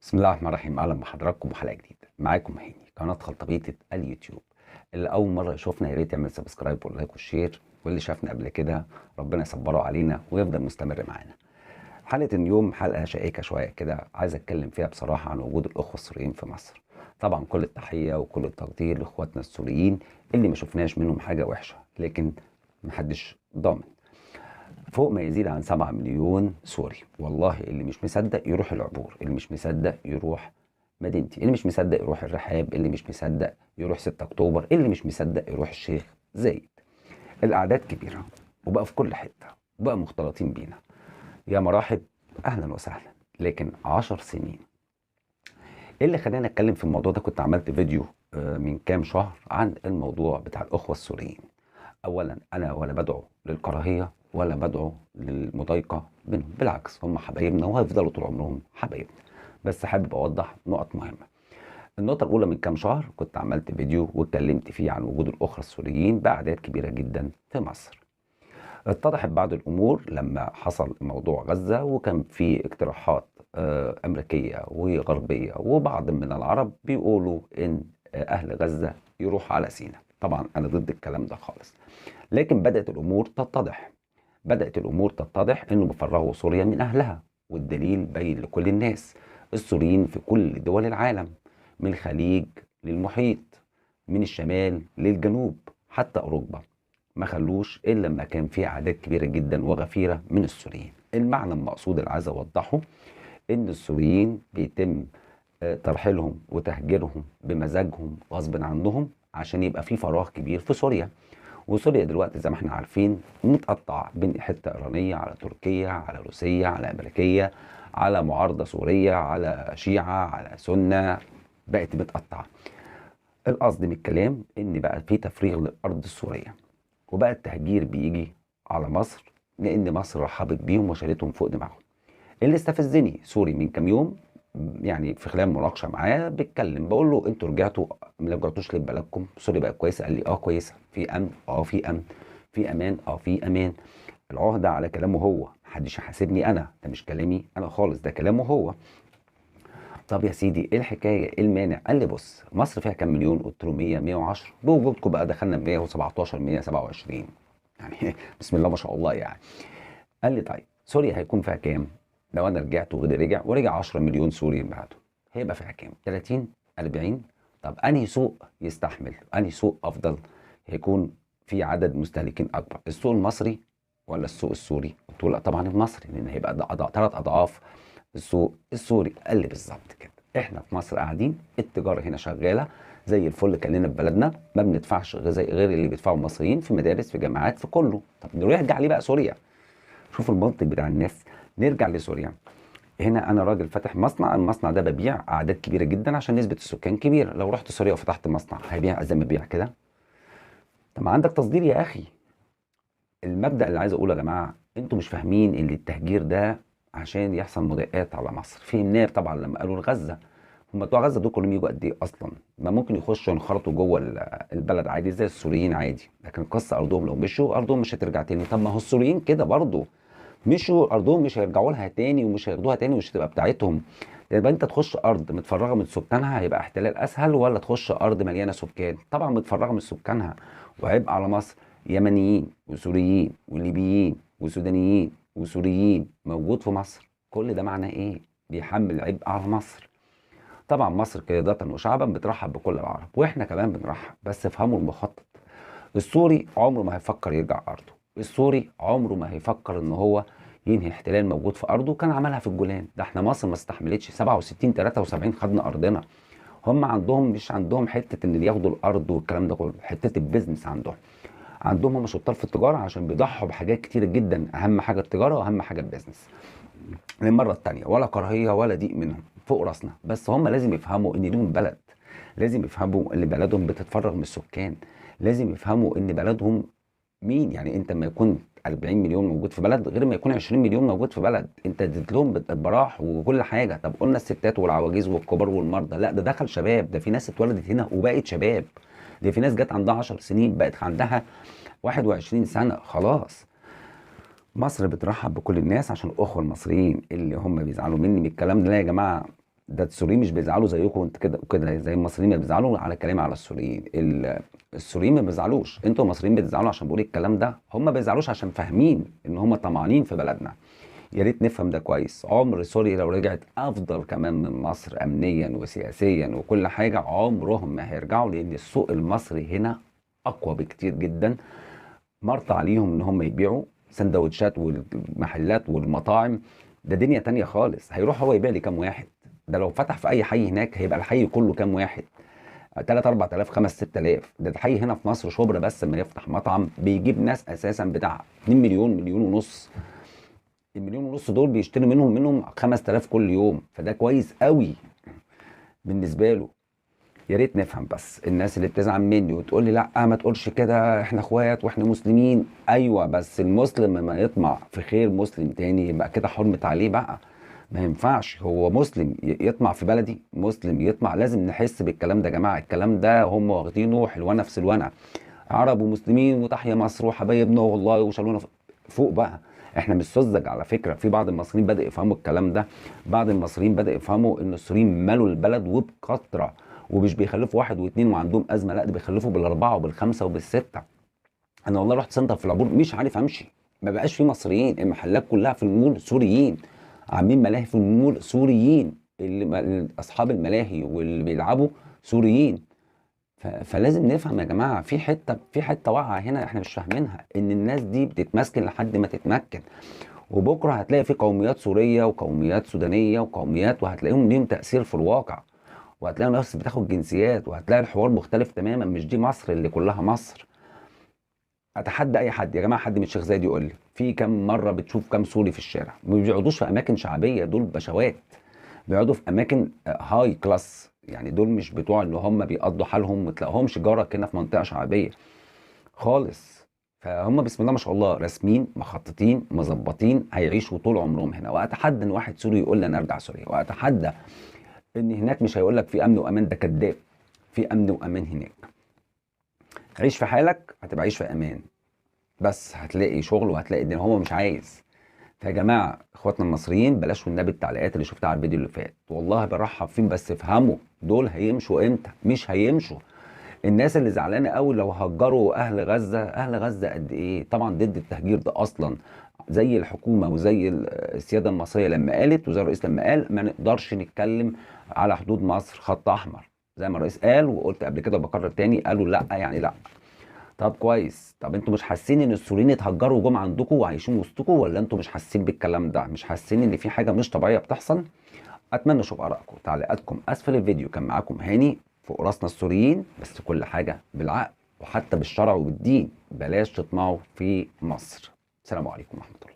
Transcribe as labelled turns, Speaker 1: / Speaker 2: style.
Speaker 1: بسم الله الرحمن الرحيم. اهلا بحضراتكم وحلقه جديده. معاكم هاني، قناه خلطبيطه اليوتيوب. اللي اول مره يشوفنا يا ريت يعمل سبسكرايب ولايك وشير، واللي شافنا قبل كده ربنا يصبره علينا ويفضل مستمر معانا. حلقه اليوم حلقه شائكه شويه كده، عايز اتكلم فيها بصراحه عن وجود الاخوه السوريين في مصر. طبعا كل التحيه وكل التقدير لاخواتنا السوريين اللي ما شفناش منهم حاجه وحشه، لكن محدش ضامن. فوق ما يزيد عن 7 مليون سوري، والله اللي مش مصدق يروح العبور، اللي مش مصدق يروح مدينتي، اللي مش مصدق يروح الرحاب، اللي مش مصدق يروح 6 اكتوبر، اللي مش مصدق يروح الشيخ زايد. الاعداد كبيره وبقى في كل حته وبقى مختلطين بينا. يا مراحب، اهلا وسهلا. لكن 10 سنين ايه اللي خلاني اتكلم في الموضوع ده؟ كنت عملت فيديو من كام شهر عن الموضوع بتاع الاخوه السوريين. اولا انا ولا بدعو للكراهيه ولا بدعو للمضايقه بينهم، بالعكس هم حبايبنا وهيفضلوا طول عمرهم حبايبنا. بس حابب اوضح نقط مهمه. النقطه الاولى، من كام شهر كنت عملت فيديو واتكلمت فيه عن وجود الاخوه السوريين باعداد كبيره جدا في مصر. اتضحت بعض الامور لما حصل موضوع غزه، وكان في اقتراحات امريكيه وغربيه وبعض من العرب بيقولوا ان اهل غزه يروحوا على سيناء. طبعا انا ضد الكلام ده خالص، لكن بدات الامور تتضح. بدات الامور تتضح انه بيفرغوا سوريا من اهلها، والدليل باين لكل الناس. السوريين في كل دول العالم، من الخليج للمحيط، من الشمال للجنوب، حتى اوروبا، ما خلوش الا لما كان في اعداد كبيره جدا وغفيره من السوريين. المعنى المقصود اللي عايز اوضحه ان السوريين بيتم ترحيلهم وتهجيرهم بمزاجهم غصب عنهم، عشان يبقى في فراغ كبير في سوريا. وسوريا دلوقتي زي ما احنا عارفين متقطع بين حته ايرانيه على تركيه على روسيه على امريكيه، على معارضه سوريه على شيعه على سنه، بقت متقطعه. القصد من الكلام ان بقى في تفريغ للارض السوريه، وبقى التهجير بيجي على مصر لان مصر رحبت بيهم وشالتهم فوق دماغهم. اللي استفزني سوري من كام يوم، يعني في خلال مناقشه معاه بيتكلم، بقول له انتوا رجعتوا ما رجعتوش لبلدكم؟ سوريا بقت كويسه؟ قال لي اه كويسه. في امن؟ اه في امن. في امان؟ اه في امان. العهده على كلامه هو، محدش يحاسبني انا، ده مش كلامي انا خالص، ده كلامه هو. طب يا سيدي ايه الحكايه، ايه المانع؟ قال لي بص، مصر فيها كام مليون؟ قلت له 100 110، بوجودكم بقى دخلنا 117 127 يعني بسم الله ما شاء الله يعني. قال لي طيب سوريا هيكون فيها كام؟ لو انا رجعت وغيري رجع ورجع 10 مليون سوري بعده، هيبقى فيها كام؟ 30 40؟ طب انهي سوق يستحمل؟ انهي سوق افضل هيكون في عدد مستهلكين اكبر، السوق المصري ولا السوق السوري؟ قلت له لا طبعا المصري، لان هيبقى 3 اضعاف السوق السوري. قال لي بالظبط كده، احنا في مصر قاعدين التجاره هنا شغاله زي الفل كاننا في بلدنا، ما بندفعش غير اللي بيدفعوا المصريين في مدارس في جامعات في كله. طب نرجع ليه بقى سوريا؟ شوف المنطق بتاع الناس. نرجع لسوريا. هنا انا راجل فاتح مصنع، المصنع ده ببيع اعداد كبيره جدا عشان نسبه السكان كبيره. لو رحت سوريا وفتحت مصنع هيبيع زي ما بيبيع كده؟ طب ما عندك تصدير يا اخي. المبدا اللي عايز اقوله يا جماعه، انتوا مش فاهمين ان التهجير ده عشان يحصل مضايقات على مصر. فهمناه طبعا لما قالوا لغزه. هم بتوع غزه دول كلهم يجوا قد ايه اصلا؟ ما ممكن يخشوا ينخرطوا جوه البلد عادي زي السوريين عادي، لكن قصه ارضهم لو مشوا ارضهم مش هترجع تاني. طب ما هو السوريين كده برضه، مشوا ارضهم مش هيرجعوا لها تاني ومش هياخدوها تاني ومش هتبقى بتاعتهم. يبقى انت تخش ارض متفرغه من سكانها هيبقى احتلال اسهل، ولا تخش ارض مليانه سكان؟ طبعا متفرغه من سكانها. وهيبقى على مصر يمنيين وسوريين وليبيين وسودانيين وسوريين موجود في مصر. كل ده معناه ايه؟ بيحمل عبء على مصر. طبعا مصر قيادة وشعبا بترحب بكل العرب، واحنا كمان بنرحب، بس افهموا المخطط. السوري عمره ما هيفكر يرجع ارضه، السوري عمره ما هيفكر ان هو ينهي احتلال موجود في ارضه. كان عملها في الجولان، ده احنا مصر ما استحملتش 67 73 خدنا ارضنا. هم عندهم مش عندهم حته ان ياخدوا الارض والكلام ده كله، حته البيزنس عندهم. عندهم هم شطار في التجاره عشان بيضحوا بحاجات كتير جدا، اهم حاجه التجاره واهم حاجه البيزنس. للمره التانيه ولا كراهيه ولا ضيق منهم، فوق راسنا، بس هم لازم يفهموا ان ليهم بلد. لازم يفهموا ان بلدهم بتتفرغ من السكان. لازم يفهموا ان بلدهم مين. يعني انت لما يكون 40 مليون موجود في بلد غير ما يكون 20 مليون موجود في بلد، انت اديت لهم براح وكل حاجه. طب قلنا الستات والعواجيز والكبار والمرضى، لا ده دخل شباب، ده في ناس اتولدت هنا وبقت شباب، ده في ناس جت عندها 10 سنين بقت عندها 21 سنه خلاص. مصر بترحب بكل الناس عشان الاخوه المصريين اللي هم بيزعلوا مني من الكلام ده. لا يا جماعه، ده السوريين مش بيزعلوا زيكم انت كده وكده، زي المصريين ما بيزعلوا على كلامي على السوريين. السوريين ما بيزعلوش، انتوا المصريين بتزعلوا عشان بقول الكلام ده، هم ما بيزعلوش عشان فاهمين ان هم طمعانين في بلدنا. يا ريت نفهم ده كويس. عمر سوريا لو رجعت افضل كمان من مصر امنيا وسياسيا وكل حاجه، عمرهم ما هيرجعوا، لان السوق المصري هنا اقوى بكتير جدا. مرت عليهم ان هم يبيعوا سندوتشات والمحلات والمطاعم، ده دنيا تانية خالص. هيروح هو يبيع لي كام واحد؟ ده لو فتح في اي حي هناك هيبقى الحي كله كام واحد؟ 3 4000 5 6000. ده الحي هنا في مصر شبرا بس لما يفتح مطعم بيجيب ناس اساسا بتاع 2 مليون مليون ونص. المليون ونص دول بيشتري منهم 5000 كل يوم، فده كويس قوي بالنسبه له. يا ريت نفهم بس. الناس اللي بتزعل مني وتقول لي لا ما تقولش كده، احنا اخوات واحنا مسلمين، ايوه بس المسلم لما يطمع في خير مسلم تاني يبقى كده حرمت عليه بقى. ما ينفعش هو مسلم يطمع في بلدي، مسلم يطمع. لازم نحس بالكلام ده يا جماعه. الكلام ده هم واخدينه حلوانه في سلوانه، عرب ومسلمين وتحيا مصر وحبايبنا والله وشالونا فوق بقى. احنا مش سذج على فكره. في بعض المصريين بدا يفهموا الكلام ده. بعض المصريين بدا يفهموا ان السوريين مالوا البلد وبكثره، ومش بيخلفوا واحد واثنين وعندهم ازمه، لا ده بيخلفوا بالاربعه وبالخمسه وبالسته. انا والله رحت سنتر في العبور مش عارف امشي، ما بقاش في مصريين، المحلات كلها في المول سوريين، عاملين ملاهي في المول سوريين، اصحاب الملاهي واللي بيلعبوا سوريين. فلازم نفهم يا جماعه، في حته واقعه هنا احنا مش فاهمينها، ان الناس دي بتتمسكن لحد ما تتمكن. وبكره هتلاقي في قوميات سوريه وقوميات سودانيه وقوميات، وهتلاقيهم ليهم تاثير في الواقع، وهتلاقي ناس بتاخد جنسيات، وهتلاقي الحوار مختلف تماما. مش دي مصر اللي كلها مصر. اتحدى اي حد يا جماعه، حد من الشيخ زايد يقول لي في كام مره بتشوف كام سوري في الشارع؟ ما بيقعدوش في اماكن شعبيه، دول بشوات بيقعدوا في اماكن هاي كلاس. يعني دول مش بتوع ان هم بيقضوا حالهم، ما تلاقيهمش جارك هنا في منطقه شعبيه خالص. فهم بسم الله ما شاء الله راسمين مخططين مظبطين، هيعيشوا طول عمرهم هنا. واتحدى ان واحد سوري يقول لي انا ارجع سوريا، واتحدى ان هناك مش هيقول لك في امن وامان، ده كذاب. في امن وامان هناك. عيش في حالك هتبقى عيش في امان، بس هتلاقي شغل وهتلاقي الدنيا. هو مش عايز. فيا جماعه اخواتنا المصريين بلاش والنبي التعليقات اللي شفتها على الفيديو اللي فات، والله برحب فيهم، بس افهموا دول هيمشوا امتى؟ مش هيمشوا. الناس اللي زعلانه قوي لو هجروا اهل غزه، اهل غزه قد ايه؟ طبعا ضد التهجير ده اصلا، زي الحكومه وزي السياده المصريه لما قالت، وزي الرئيس لما قال ما نقدرش نتكلم على حدود مصر خط احمر، زي ما الرئيس قال وقلت قبل كده وبكرر تاني، قالوا لا يعني لا. طب كويس. طب انتوا مش حاسين ان السوريين اتهجروا وجم عندكم وعايشين وسطكم؟ ولا انتوا مش حاسين بالكلام ده؟ مش حاسين ان في حاجه مش طبيعيه بتحصل؟ اتمنى اشوف ارائكم تعليقاتكم اسفل الفيديو. كان معاكم هاني، فوق راسنا السوريين، بس كل حاجه بالعقل وحتى بالشرع وبالدين. بلاش تطمعوا في مصر. السلام عليكم ورحمه الله.